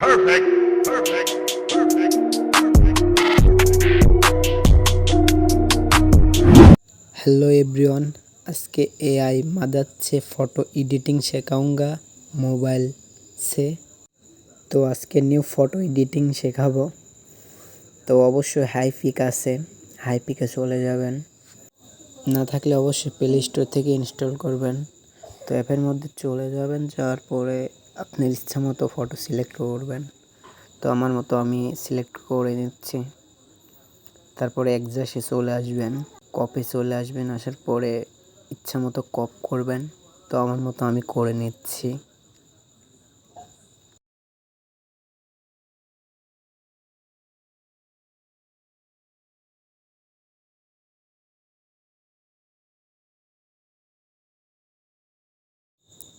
Perfect, perfect, perfect. Hello everyone. आज के AI मदद से फ़ोटो एडिटिंग শেখাऊंगा মোবাইল से। তো আজকে নিউ ফটো এডিটিং শেখাবো। তো অবশ্যই হাইপিক আছে, হাইপিকে চলে যাবেন, না থাকলে অবশ্যই প্লে স্টোর থেকে ইনস্টল করবেন। তো অ্যাপের মধ্যে চলে যাবেন, যাওয়ার পরে আপনার ইচ্ছা মতো ফটো সিলেক্ট করবেন। তো আমার মতো আমি সিলেক্ট করে নিচ্ছি। তারপরে এক্সাসে চলে আসবেন, কপে চলে আসবেন, আসার পরে ইচ্ছা মতো কপ করবেন। তো আমার মতো আমি করে নিচ্ছি।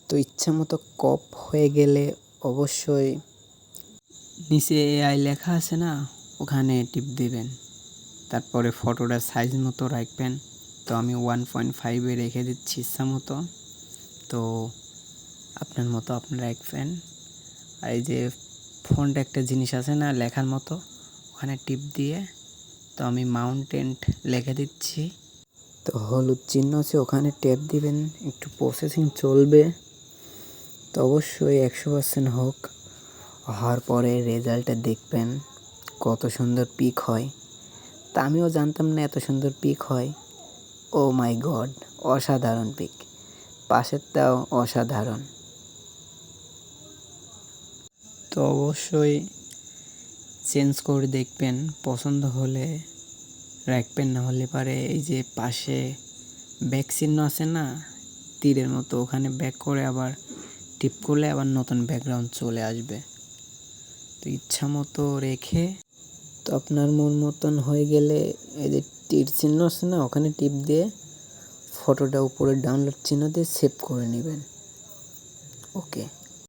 তো ইচ্ছা মতো কপ হয়ে গেলে অবশ্যই নিচে এআই লেখা আছে না, ওখানে টিপ দিবেন। তারপরে ফটোটা সাইজ মতো রাখবেন। তো আমি 1.5-এ রেখে দিচ্ছি ইচ্ছা মতো। তো আপনার মতো আপনারা রাখবেন। আর এই যে ফন্ট একটা জিনিস আছে না লেখার মতো, ওখানে টিপ দিয়ে তো আমি মাউন্টেন লিখে দিচ্ছি। তো হলুদ চিহ্ন আছে, ওখানে ট্যাপ দিবেন, একটু প্রসেসিং চলবে। তো অবশ্যই 100% হোক, হওয়ার পরে রেজাল্টটা দেখবেন কত সুন্দর পিক হয়। তা আমিও জানতাম না এত সুন্দর পিক হয়। ও মাই গড, অসাধারণ পিক, পাশেরটাও অসাধারণ। তো অবশ্যই চেঞ্জ করে দেখবেন, পছন্দ হলে রাখবেন, না হলে পারে এই যে পাশে ব্যাক চিহ্ন আছে না তীরের মতো, ওখানে ব্যাক করে আবার টিপ করলে আবার নতুন ব্যাকগ্রাউন্ড চলে আসবে। তো ইচ্ছা মতো রেখে, তো আপনার মন মতন হয়ে গেলে এই যে তীর চিহ্ন আছে না, ওখানে টিপ দিয়ে ফটোটা উপরে ডাউনলোড চিহ্ন দিয়ে সেভ করে নেবেন। ওকে।